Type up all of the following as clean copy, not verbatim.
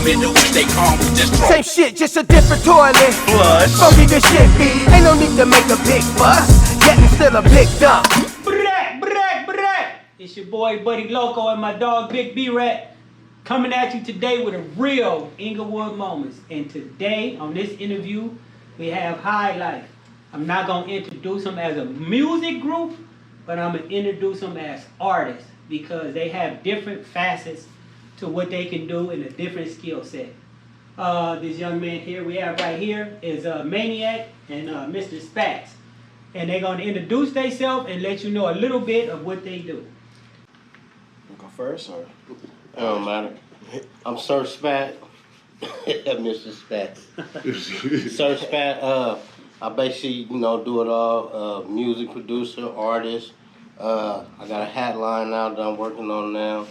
bender when they calm, we just Same shit, just a different toilet. flush. Funky good shit, B. Ain't no need to make a big fuss. Getting still a big dump. It's your boy Buddy Loco and my dog Big B-Rat coming at you today with a real Inglewood Moments. And today on this interview we have H.I Life. I'm not gonna introduce them as a music group, but I'm gonna introduce them as artists because they have different facets to what they can do in a different skill set. This young man here we have right here is Maniac and Mr. Spats. And they're gonna introduce themselves and let you know a little bit of what they do. You go first, or? It don't matter. I'm Sir Spat. Mr. Spats. Sir Spat, I basically, do it all. Music producer, artist. I got a hat line now that I'm working on now.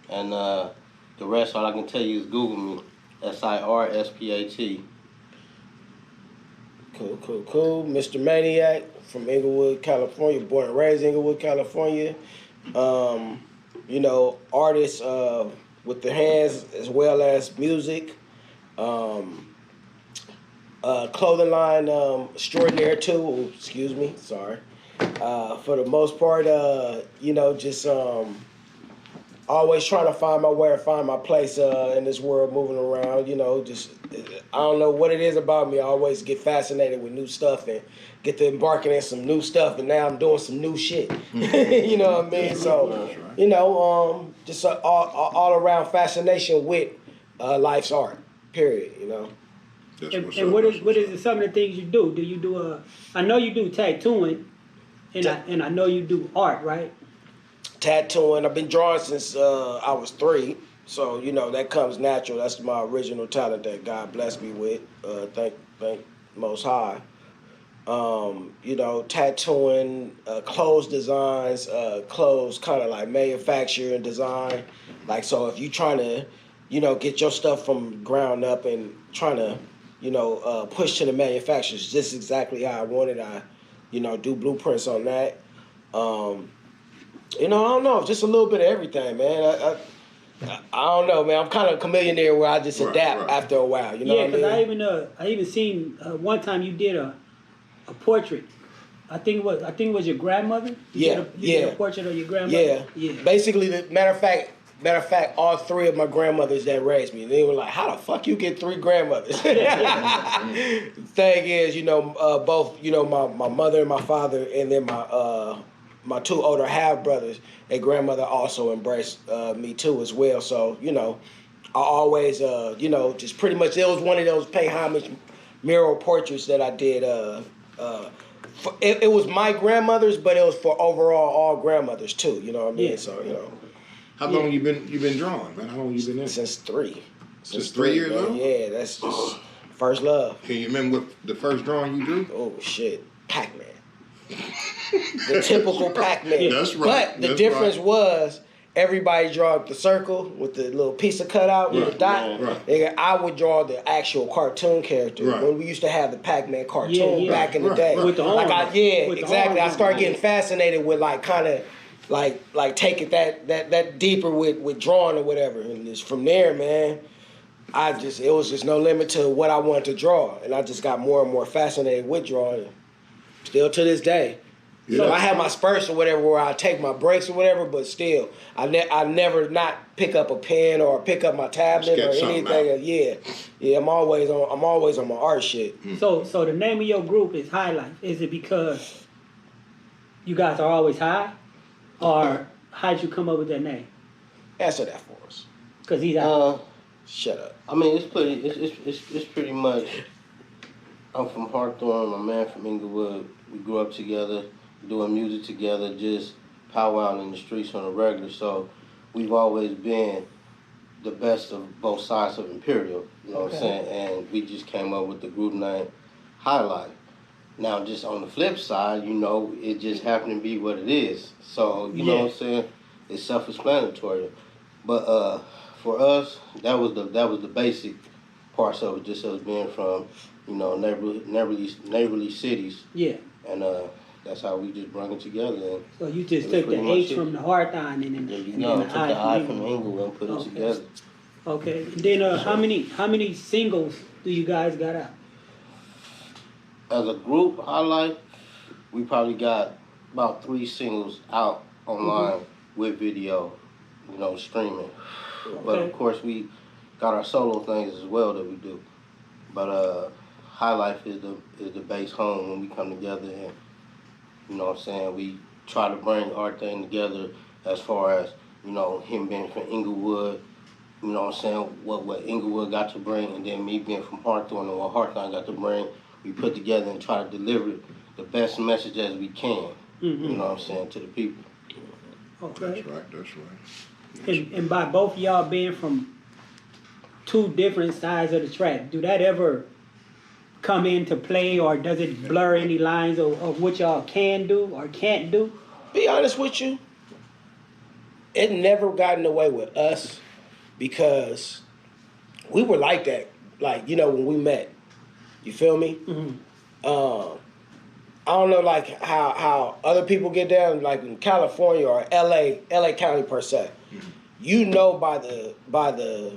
And the rest, all I can tell you is Google me. SIRSPAT. Cool. Mr. Maniac from Inglewood, California. Born and raised in Inglewood, California. Artist with the hands as well as music. Clothing line extraordinaire too. Excuse me, sorry. For the most part, just always trying to find my way and find my place in this world, moving around. I don't know what it is about me. I always get fascinated with new stuff and get to embarking in some new stuff. And now I'm doing some new shit. You know what I mean? So, just all around fascination with life's art. Period. And what is some of the things you do? Do you do I know you do tattooing, and I know you do art, right? Tattooing. I've been drawing since I was 3. So, that comes natural. That's my original talent that God blessed me with. Thank Most High. Tattooing, clothes designs, clothes kind of like manufacturing design. Like, so if you trying to, get your stuff from ground up and trying to, push to the manufacturers, just exactly how I want it. I, do blueprints on that. I don't know, just a little bit of everything, man. I don't know, man. I'm kind of a chameleon where I just adapt after a while. Yeah, because I even seen one time you did a portrait. I think it was your grandmother. You did a portrait of your grandmother. Yeah. Basically, matter of fact, all 3 of my grandmothers that raised me, they were like, "How the fuck you get 3 grandmothers?" Thing is, both, my mother and my father, and then my 2 older half brothers, and grandmother also embraced me too as well. So, I always, just pretty much, it was one of those pay homage mural portraits that I did. It was my grandmother's, but it was for overall all grandmothers too. You know what I mean? Yeah. So, How long you been drawing, man? How long you been in? Since 3. Just 3 years man. old? Yeah, that's just first love. Can you remember what the first drawing you drew? Oh shit, Pac-Man. The typical Pac-Man. That's right. But the difference was everybody draw the circle with the little piece of cutout with the dot. Right. Nigga, I would draw the actual cartoon character. Right. When we used to have the Pac-Man cartoon back in the day. With the arms. Exactly. I started getting fascinated with kind of like taking that deeper with drawing or whatever. And just from there, man, it was just no limit to what I wanted to draw. And I just got more and more fascinated with drawing. Still to this day. Yeah. I have my spurts or whatever where I take my breaks or whatever, but still, I never not pick up a pen or pick up my tablet or anything. Yeah, I'm always on my art shit. So the name of your group is H.I Life. Is it because you guys are always high, or how'd you come up with that name? Answer that for us. Because he's out. Shut up. I mean, it's pretty much. I'm from Hawthorne. My man from Inglewood. We grew up together, doing music together, just powwowing in the streets on a regular. So we've always been the best of both sides of Imperial. You know what I'm saying? And we just came up with the group name H.I Life. Now, just on the flip side, it just happened to be what it is. So you know what I'm saying? It's self-explanatory. But for us, that was the basic parts of it. Just us being from neighborly cities. Yeah. And that's how we just brought it together. So you just took the H from the Hawthorne and then the I from Inglewood and put it together. Okay. And then how many singles do you guys got out? As a group, H.I Life, we probably got about 3 singles out online with video, you know, streaming. But of course, we got our solo things as well that we do. But H.I Life is the base home when we come together, and you know what I'm saying, we try to bring our thing together as far as, you know, him being from Inglewood, you know what I'm saying, what Inglewood got to bring, and then me being from Hawthorne and what Hawthorne got to bring. We put together and try to deliver the best message as we can, you know what I'm saying, to the people. Okay. That's right. And by both of y'all being from 2 different sides of the track, do that ever come into play, or does it blur any lines of what y'all can do or can't do? Be honest with you, it never got in the way with us because we were like that, like, you know, when we met. You feel me? I don't know, like how other people get down, like in California or LA County per se. You know by the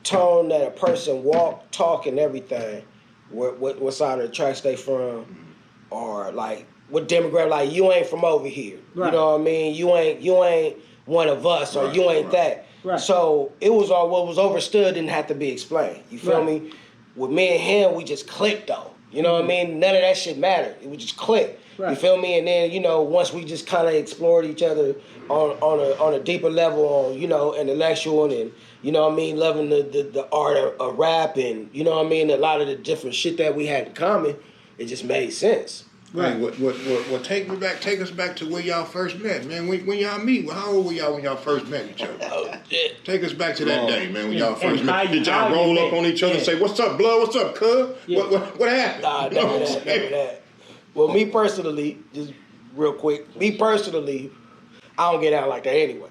tone that a person walk, talk, and everything, what side of the tracks they from, or like what demographic. Like, you ain't from over here. Right. You know what I mean? You ain't one of us, or you ain't that. Right. So it was all what was understood didn't have to be explained. You feel me? With me and him, we just clicked though. You know what I mean? None of that shit mattered. It would just click. Right. You feel me? And then, you know, once we just kind of explored each other on a deeper level, on, you know, intellectual, and, you know what I mean, loving the art of rap, and, you know what I mean, a lot of the different shit that we had in common, it just made sense. Right. Well, take us back to where y'all first met, man. When y'all meet, how old were y'all when y'all first met each other? Oh, shit. Take us back to that day, man, when y'all first met. Did how y'all you roll up met? on each other and say, "What's up, blood? What's up, cuz? Yeah. What happened?" Nah, You know what I'm never saying? that. Well, me personally, just real quick, me personally, I don't get out like that anyway.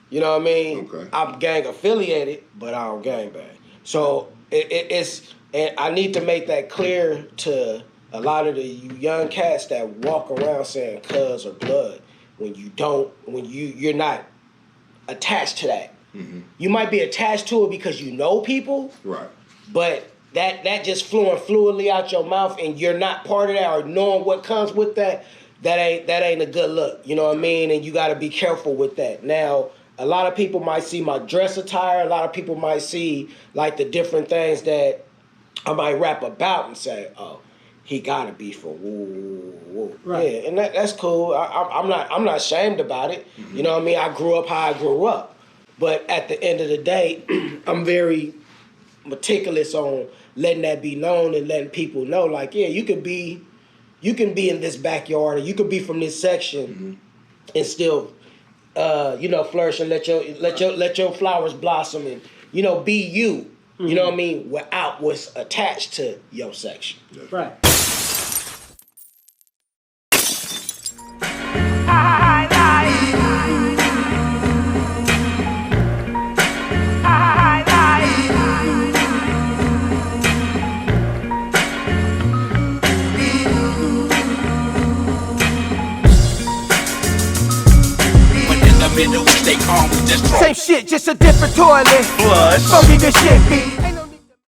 You know what I mean? Okay. I'm gang affiliated, but I don't gang bang. So it's, and I need to make that clear to a lot of the young cats that walk around saying cuz or blood when you're not attached to that. You might be attached to it because you know people, Right. but that just flowing fluidly out your mouth and you're not part of that or knowing what comes with that ain't a good look. You know what I mean? And you got to be careful with that. Now, a lot of people might see my dress attire. A lot of people might see like the different things that I might rap about and say, oh, he gotta be for woo. Right. Yeah, and that's cool. I'm not ashamed about it. You know what I mean? I grew up how I grew up. But at the end of the day, I'm very meticulous on letting that be known and letting people know, like, yeah, you can be in this backyard, or you could be from this section and still flourish and let your flowers blossom and, you know, be you. You know what I mean? Without what's attached to your section. Right. Same shit, just a different toilet. Funky the shit beat.